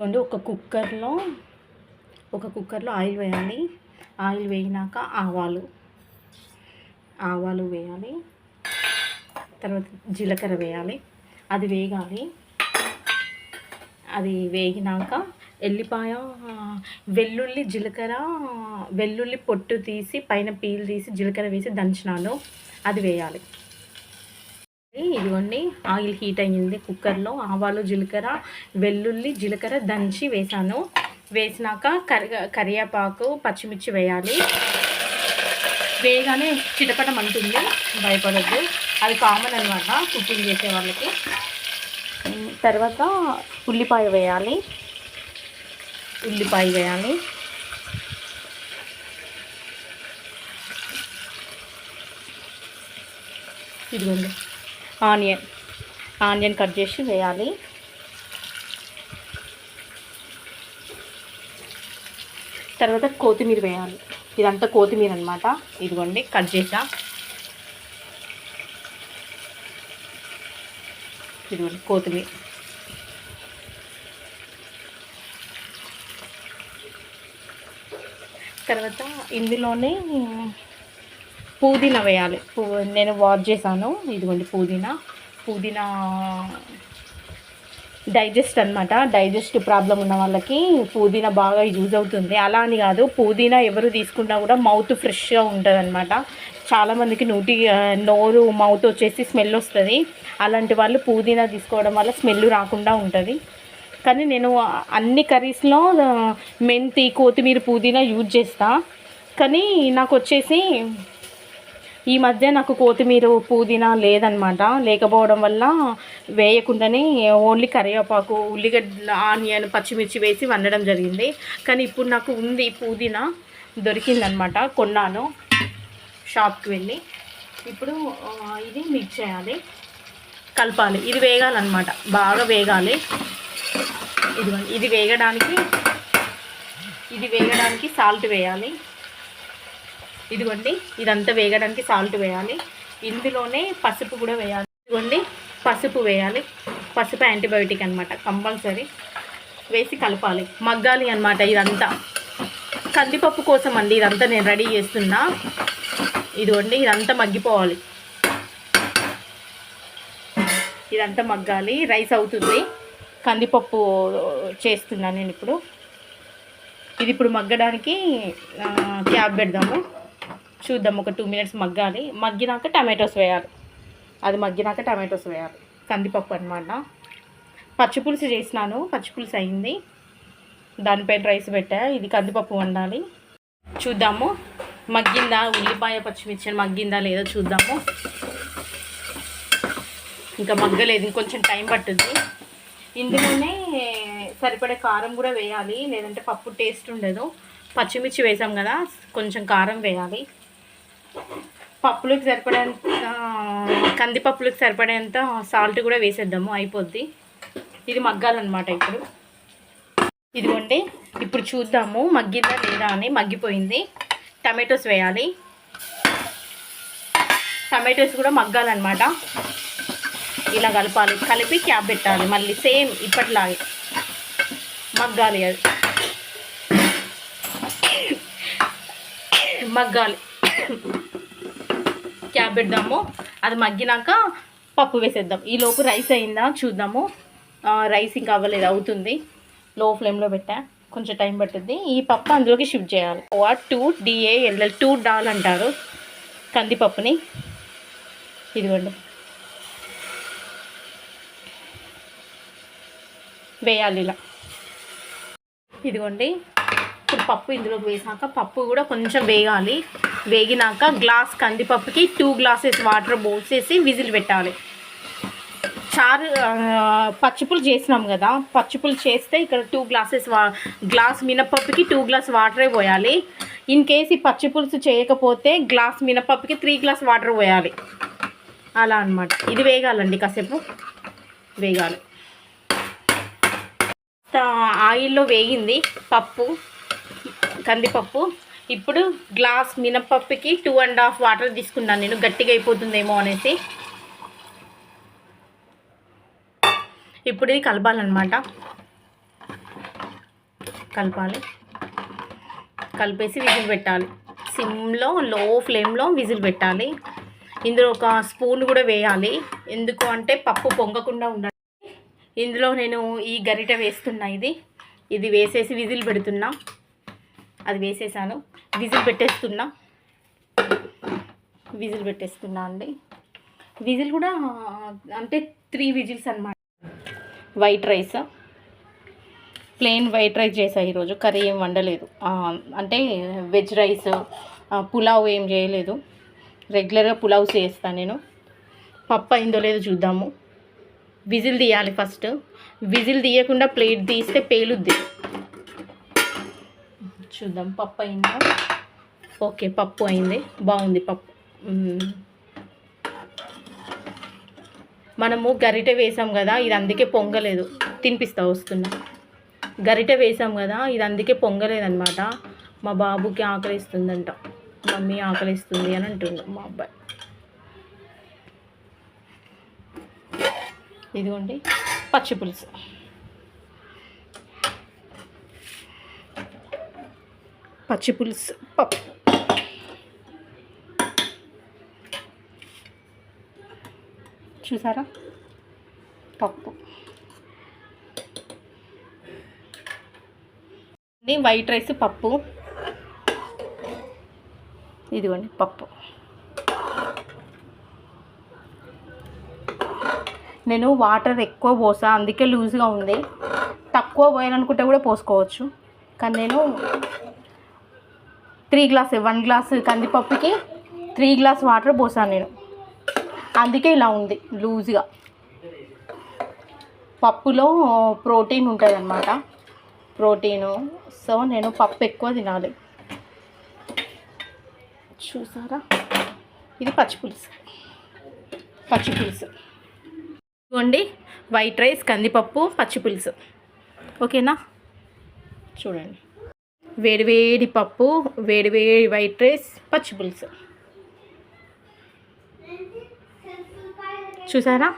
అంటే ఒక కుక్కర్లో ఆయిల్ వేయాలి. ఆయిల్ వేయినాక ఆవాలు వేయాలి. తర్వాత జీలకర్ర వేయాలి. అది వేగాలి. అది వేగినాక ఎల్లిపాయ, వెల్లుల్లి, జీలకర్ర, వెల్లుల్లి పొట్టు తీసి పైన పీల్ తీసి జీలకర్ర వేసి దంచినాను, అది వేయాలి. ఇదిగోండి ఆయిల్ హీట్ అయ్యింది. కుక్కర్లో ఆవాలు, జీలకర్ర, వెల్లుల్లి, జీలకర్ర దంచి వేసాను. వేసినాక కరివేపాకు, పచ్చిమిర్చి వేయాలి. వేయగానే చిటపటం అంటుంది, భయపడద్దు, అది కామన్ అనమాట కుకింగ్ చేసే వాళ్ళకి. తర్వాత ఉల్లిపాయ వేయాలి. ఇదిగోండి ఆనియన్ కట్ చేసి వేయాలి. తర్వాత కొత్తిమీర వేయాలి. ఇదంతా కొత్తిమీర అనమాట. ఇదిగోండి కట్ చేసా. ఇదిగోండి కొత్తిమీర. తర్వాత ఇందులోనే పుదీనా వేయాలి. నేను వాష్ చేశాను. ఇదిగోండి పుదీనా డైజెస్ట్ అనమాట. డైజెస్ట్ ప్రాబ్లం ఉన్న వాళ్ళకి పుదీనా బాగా యూజ్ అవుతుంది. అలా అని కాదు, పుదీనా ఎవరు తీసుకున్నా కూడా మౌత్ ఫ్రెష్గా ఉంటుంది అనమాట. చాలామందికి నోరు మౌత్ వచ్చేసి స్మెల్ వస్తుంది. అలాంటి వాళ్ళు పుదీనా తీసుకోవడం వల్ల స్మెల్ రాకుండా ఉంటుంది. కానీ నేను అన్ని కర్రీస్లో మెంతి, కొత్తిమీర, పుదీనా యూజ్ చేస్తా. కానీ నాకు వచ్చేసి ఈ మధ్య నాకు కొత్తిమీర, పుదీనా లేదనమాట. లేకపోవడం వల్ల వేయకుండానే ఓన్లీ కరివేపాకు, ఉల్లిగడ్డ, ఆనియన్, పచ్చిమిర్చి వేసి వండడం జరిగింది. కానీ ఇప్పుడు నాకు ఉంది, పుదీనా దొరికిందనమాట. కొన్నాను షాప్కి వెళ్ళి. ఇప్పుడు ఇది మిక్స్ చేయాలి, కలపాలి. ఇది వేగాలన్నమాట, బాగా వేగాలి. ఇది వేగడానికి సాల్ట్ వేయాలి. ఇదిగోండి ఇదంతా వేగడానికి సాల్ట్ వేయాలి. ఇందులోనే పసుపు కూడా వేయాలి. ఇదిగోండి పసుపు వేయాలి. పసుపు యాంటీబయోటిక్ అనమాట, కంపల్సరీ వేసి కలపాలి. మగ్గాలి అనమాట. ఇదంతా కందిపప్పు కోసం అండి. ఇదంతా నేను రెడీ చేస్తున్నా. ఇదిగోండి ఇదంతా మగ్గిపోవాలి. ఇదంతా మగ్గాలి. రైస్ అవుతుంది. కందిపప్పు చేస్తున్నాను నేను ఇప్పుడు. ఇది ఇప్పుడు మగ్గడానికి క్యాప్ పెడదాము. చూద్దాం, ఒక 2 minutes మగ్గాలి. మగ్గినాక టమాటోస్ వేయాలి. కందిపప్పు అనమాట. పచ్చిపులుసు చేసినాను, పచ్చిపులుసు అయింది. దానిపైన రైస్ పెట్టా. ఇది కందిపప్పు వండాలి. చూద్దాము మగ్గిందా, ఉల్లిపాయ పచ్చిమిర్చి మగ్గిందా లేదో చూద్దాము. ఇంకా మగ్గలేదు, ఇంకొంచెం టైం పట్టుద్ది. ఇందులోనే సరిపడే కారం కూడా వేయాలి, లేదంటే పప్పు టేస్ట్ ఉండదు. పచ్చిమిర్చి వేసాం కదా, కొంచెం కారం వేయాలి. పప్పులకు సరిపడేంత, కందిపప్పులకు సరిపడేంత సాల్ట్ కూడా వేసేద్దాము, అయిపోద్ది. ఇది మగ్గాలన్నమాట. ఇదిగోండి ఇప్పుడు చూద్దాము మగ్గిందా లేదా అని. మగ్గిపోయింది. టమాటోస్ వేయాలి. టమాటోస్ కూడా మగ్గాలన్నమాట. ఇలా కలపాలి. కలిపి క్యాప్ పెట్టాలి. మళ్ళీ సేమ్ ఇప్పటిలాగే మగ్గాలి. అది మగ్గాలి. క్యాప్ పెడదాము. అది మగ్గినాక పప్పు వేసేద్దాం. ఈ లోపు రైస్ అయిందా చూద్దాము. రైస్ ఇంకా అవ్వలేదు, అవుతుంది. లో ఫ్లేమ్లో పెట్టా, కొంచెం టైం పట్టుద్ది. ఈ పప్పు అందులోకి షిఫ్ట్ చేయాలి. 2 డాల్ అంటారు కందిపప్పుని. ఇదిగోండి వేయాలి ఇలా. ఇదిగోండి ఇప్పుడు పప్పు ఇందులోకి వేసాక పప్పు కూడా కొంచెం వేగాలి. వేగినాక గ్లాస్ కందిపప్పుకి 2 glasses వాటర్ పోసేసి విజిల్ పెట్టాలి. చారు పచ్చిపులు చేసినాం కదా, పచ్చిపులు చేస్తే ఇక్కడ 2 glasses గ్లాస్ మినపప్పుకి 2 glass వాటరే పోయాలి. ఇన్ కేసు ఈ పచ్చిపులుసు చేయకపోతే గ్లాస్ మినపప్పుకి 3 glass వాటర్ పోయాలి. అలా అనమాట. ఇది వేగాలండి, కాసేపు వేగాలి. ఆయిల్లో వేగింది పప్పు, కందిపప్పు. ఇప్పుడు గ్లాస్ మినపప్పుకి 2.5 వాటర్ తీసుకున్నాను నేను, గట్టిగా అయిపోతుందేమో అనేసి. ఇప్పుడు ఇది కలపాలన్నమాట. కలపాలి. కలిపేసి విజిల్ పెట్టాలి. సిమ్లో లో ఫ్లేమ్లో విజిల్ పెట్టాలి. ఇందులో ఒక స్పూన్ కూడా వేయాలి. ఎందుకు అంటే పప్పు పొంగకుండా ఉండాలి. ఇందులో నేను ఈ గరిటె వేస్తున్నా. ఇది వేసేసి విజిల్ పెడుతున్నా. అది వేసేసాను. విజిల్ పెట్టేస్తున్నా అండి. విజిల్ కూడా అంటే 3 విజిల్స్ అన్నమాట. White rice, plain white rice చేసా ఈరోజు. కర్రీ ఏం వండలేదు. అంటే వెజ్ రైస్, పులావ్ ఏం చేయలేదు. రెగ్యులర్గా పులావ్స్ చేస్తాను నేను. పప్పు అయిందో లేదో చూద్దాము. విజిల్ తీయాలి ఫస్ట్. విజిల్ తీయకుండా ప్లేట్ తీస్తే పేలుద్ది. చూద్దాం పప్పు అయిందా. ఓకే, పప్పు అయింది. బాగుంది పప్పు. మనము గరిటె వేసాం కదా, ఇది అందుకే పొంగలేదు. తినిపిస్తా వస్తున్నా. గరిటె వేసాం కదా, ఇది అందుకే పొంగలేదన్నమాట. మా బాబుకి ఆకలిస్తుందంట. మమ్మీ ఆకలిస్తుంది అని అంటుండు మా అబ్బాయి. ఇదిగోండి పచ్చిపులుసు. పప్పు. చూసారా పప్పు. వైట్ రైస్, పప్పు. ఇదిగోండి పప్పు. నేను వాటర్ ఎక్కువ పోసా, అందుకే లూజ్గా ఉంది. తక్కువ పోయాలనుకుంటే కూడా పోసుకోవచ్చు. కానీ నేను 1 గ్లాస్ కందిపప్పుకి 3 గ్లాస్ వాటర్ పోసాను నేను. అందుకే ఇలా ఉంది లూజ్గా. పప్పులో ప్రోటీన్ ఉంటుంది అన్నమాట. సో నేను పప్పు ఎక్కువ తినాలి. చూసారా, ఇది పచ్చిపులుసు. ఇదిగోండి వైట్ రైస్, కందిపప్పు, పచ్చిపులుసు. ఓకేనా. చూడండి, వేడివేడి పప్పు, వేడివేడి వైట్ రైస్, పచ్చిపులుసు. చూసారా.